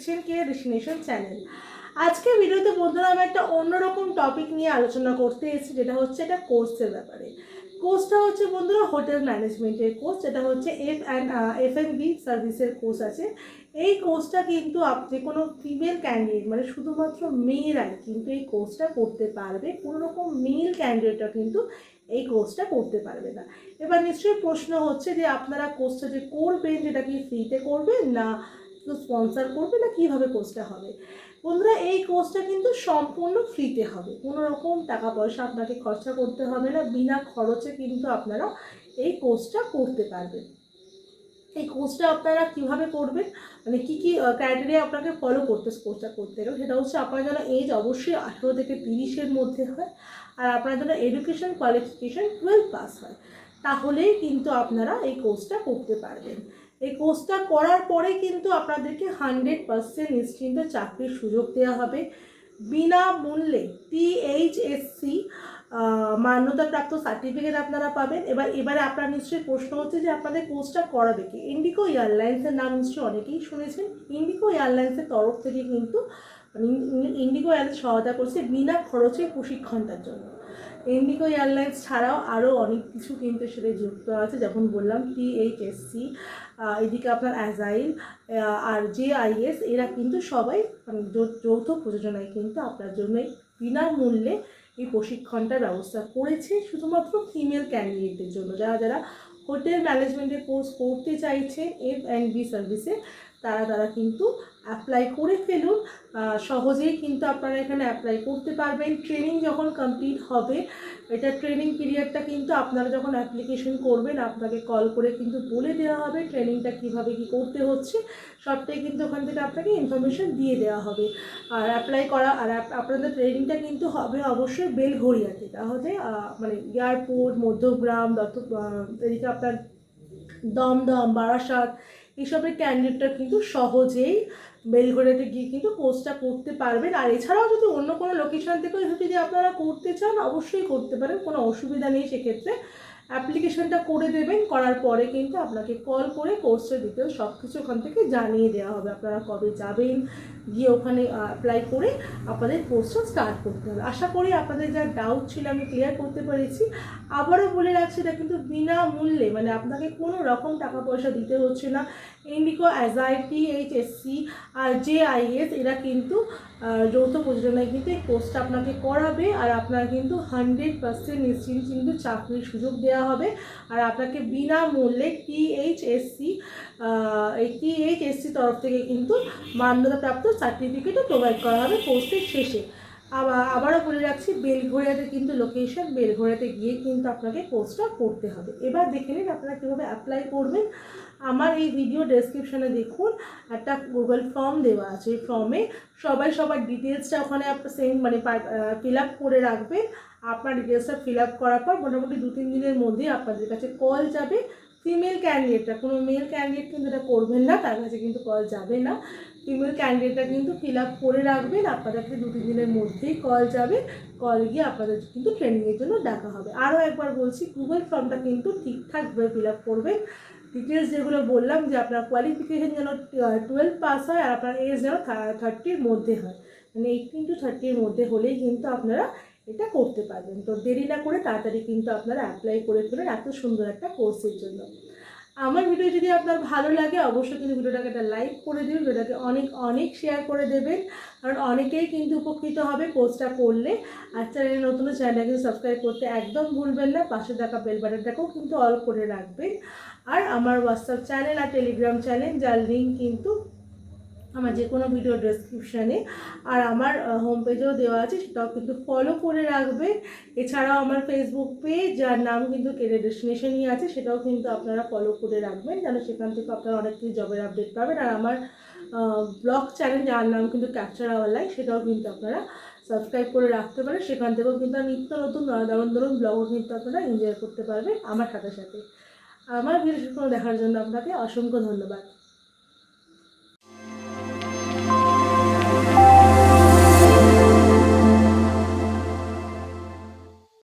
দেখছেন কে destination channel. আজকে ভিডিওতে বন্ধুরা আমি একটা অন্যরকম টপিক নিয়ে আলোচনা করতে এসেছি, যেটা হচ্ছে একটা কোর্সের ব্যাপারে। কোর্সটা হচ্ছে বন্ধুরা হোটেল ম্যানেজমেন্টের কোর্স, যেটা হচ্ছে F&B সার্ভিসের কোর্স আছে। এই কোর্সটা কিন্তু আপনি কোনো ফিমেল ক্যান্ডিডেট মানে শুধুমাত্র মেয়েরাই কিন্তু এই কোর্সটা করতে পারবে, কোনো রকম মেল ক্যান্ডিডেটরা কিন্তু এই কোর্সটা করতে পারবে না। এবার নিশ্চয়ই প্রশ্ন হচ্ছে যে আপনারা কোর্সটা যে করবেন যেটা কি ফ্রিতে করবেন না স্পন্সর করবে না কীভাবে কোর্সটা হবে। বন্ধুরা এই কোর্সটা কিন্তু সম্পূর্ণ ফ্রিতে হবে, কোনো রকম টাকা পয়সা আপনাকে খরচা করতে হবে না, বিনা খরচে কিন্তু আপনারা এই কোর্সটা করতে পারবেন। এই কোর্সটা আপনারা কীভাবে করবেন, মানে কী কী ক্রাইটেরিয়া আপনাকে ফলো কোর্সটা করতে গেলে, সেটা হচ্ছে আপনার যেন এজ অবশ্যই 18 থেকে 30-এর মধ্যে হয়, আর আপনার যেন এডুকেশন কোয়ালিফিকেশান 12 পাস হয়, তাহলেই কিন্তু আপনারা এই কোর্সটা করতে পারবেন। এই কোর্সটা করার পরে কিন্তু আপনাদেরকে 100% নিশ্চিন্ত চাকরির সুযোগ দেওয়া হবে বিনামূল্যে। THSC মান্যতাপ্রাপ্ত সার্টিফিকেট আপনারা পাবেন। এবারে আপনার নিশ্চয়ই প্রশ্ন হচ্ছে যে আপনাদের কোর্সটা করাবে কি। ইন্ডিগো এয়ারলাইন্সের নাম নিশ্চয়ই অনেকেই শুনেছেন। ইন্ডিগো এয়ারলাইন্সের তরফ থেকে কিন্তু ইন্ডিগো এয়ারলাইন্স সহায়তা করছে বিনা খরচে প্রশিক্ষণটার জন্য। ইন্ডিগো এয়ারলাইন্স ছাড়াও আরও অনেক কিছু কিন্তু সেটা যুক্ত আছে, যেমন বললাম THSC, এদিকে আপনার অ্যাজাইল আর JIS, এরা কিন্তু সবাই যৌথ প্রযোজনায় কিন্তু আপনার জন্য বিনামূল্যে এই প্রশিক্ষণটার ব্যবস্থা করেছে শুধুমাত্র ফিমেল ক্যান্ডিডেটদের জন্য। যারা যারা হোটেল ম্যানেজমেন্টের কোর্স করতে চাইছেন F&B সার্ভিসে, তারা কিন্তু অ্যাপ্লাই করে ফেলুন। সহজেই কিন্তু আপনারা এখানে অ্যাপ্লাই করতে পারবেন। ট্রেনিং যখন কমপ্লিট হবে, এটা ট্রেনিং পিরিয়ডটা কিন্তু আপনারা যখন অ্যাপ্লিকেশন করবেন আপনাকে কল করে কিন্তু বলে দেওয়া হবে ট্রেনিংটা কীভাবে কী করতে হচ্ছে, সবটাই কিন্তু ওখান থেকে আপনাকে ইনফরমেশন দিয়ে দেওয়া হবে। আর অ্যাপ্লাই করা আর আপনাদের ট্রেনিংটা কিন্তু হবে অবশ্যই বেলঘড়িয়াতে, তাহলে মানে এয়ারপোর্ট, মধ্যগ্রাম, এদিকে আপনার দমদম, বারাসাত, এইসবের ক্যান্ডিডেটরা কিন্তু সহজেই বেলঘড়িয়াতে গিয়ে কিন্তু কোর্সটা করতে পারবেন। আর এছাড়াও যদি অন্য কোনো লোকেশন থেকেও যদি আপনারা করতে চান অবশ্যই করতে পারেন, কোনো অসুবিধা নেই। সেক্ষেত্রে অ্যাপ্লিকেশনটা করে দেবেন, করার পরে কিন্তু আপনাকে কল করে কোর্সের ডিটেলস সব কিছু ওখান থেকে জানিয়ে দেওয়া হবে। আপনারা কবে যাবেন, গিয়ে ওখানে অ্যাপ্লাই করে আপনাদের কোর্সটা স্টার্ট করতে হবে। আশা করি আপনাদের যা ডাউট ছিল আমি ক্লিয়ার করতে পেরেছি। আবারও বলে রাখছি, এটা কিন্তু বিনামূল্যে, মানে আপনাকে কোনো রকম টাকা পয়সা দিতে হচ্ছে না। ইন্ডিগো, অ্যাজাইল, THSC আর JIS এরা কিন্তু যৌথ প্রযোজনায় কিন্তু এই কোর্সটা আপনাকে করাবে, আর আপনার কিন্তু 100% নিশ্চিন্ত কিন্তু চাকরির সুযোগ দেওয়া হবে। আর আপনাকে বিনামূল্যে THSC তরফ থেকে কিন্তু মান্যতাপ্রাপ্ত সার্টিফিকেটও প্রোভাইড করা হবে কোর্সের শেষে। আবারও বলে রাখছি, বেলঘড়িয়াতে কিন্তু লোকেশন, বেলঘড়িয়াতে গিয়ে কিন্তু আপনাকে কোর্সটা করতে হবে। এবার দেখে নিন আপনারা কীভাবে অ্যাপ্লাই করবেন। আমার এই ভিডিও ডেসক্রিপশানে দেখুন একটা গুগল ফর্ম দেওয়া আছে। এই ফর্মে সবার ডিটেলসটা ওখানে আপনার ফিল আপ করে রাখবেন। আপনার ডিটেলসটা ফিল আপ করার পর মোটামুটি 2-3 দিনের মধ্যেই আপনাদের কাছে কল যাবে। ফিমেল ক্যান্ডিডেটরা, কোনো মেল ক্যান্ডিডেট কিন্তু এটা করবেন না, তার কাছে কিন্তু কল যাবে না। ফিমেল ক্যান্ডিডেটরা কিন্তু ফিল আপ করে রাখবেন, আপনাদেরকে 2-3 দিনের মধ্যেই কল যাবে। কল গিয়ে আপনাদের কিন্তু ট্রেনিংয়ের জন্য ডাকা হবে। আরও একবার বলছি, গুগল ফর্মটা কিন্তু ঠিকঠাকভাবে ফিল আপ করবেন। ডিটেলস যেগুলো বললাম, যে আপনার কোয়ালিফিকেশান যেন 12 পাস হয়, আর আপনার এজ যেন 30-র মধ্যে হয়, মানে 18 to 30-র মধ্যে হলেই কিন্তু আপনারা এটা করতে পারবেন। তো দেরি না করে তাড়াতাড়ি কিন্তু আপনারা অ্যাপ্লাই করে ফেলেন এত সুন্দর একটা কোর্সের জন্য। আমার ভিডিও যদি আপনার ভালো লাগে অবশ্যই কিন্তু ভিডিওটাকে একটা লাইক করে দেবেন, ভিডিওটাকে অনেক শেয়ার করে দেবেন, কারণ অনেকেই কিন্তু উপকৃত হবে কোর্সটা করলে। আর চ্যানেলে নতুন, চ্যানেলটা কিন্তু সাবস্ক্রাইব করতে একদম ভুলবেন না, পাশে থাকা বেল বাটনটাকেও কিন্তু অল করে রাখবেন। আর আমার হোয়াটসঅ্যাপ চ্যানেল আর টেলিগ্রাম চ্যানেল, যার লিঙ্ক কিন্তু আমার যে কোনো ভিডিও ডেসক্রিপশানে আর আমার হোম পেজেও দেওয়া আছে, সেটাও কিন্তু ফলো করে রাখবেন। এছাড়াও আমার ফেসবুক পেজ, যার নাম কিন্তু কেরিয়ার ডেস্টিনেশনই আছে, সেটাও কিন্তু আপনারা ফলো করে রাখবেন, যেন সেখান থেকে আপনারা অনেক কিছু জবের আপডেট পাবেন। আর আমার ব্লগ চ্যানেল, যার নাম কিন্তু ক্যাপচার আওয়ার লাইফ, সেটাও কিন্তু আপনারা সাবস্ক্রাইব করে রাখতে পারেন। সেখান থেকেও কিন্তু নিত্য নতুন দারুণ ব্লগও কিন্তু আপনারা এনজয় করতে পারবেন আমার সাথে সাথে। আমার ভিডিও দেখার জন্য আপনাকে অসংখ্য ধন্যবাদ।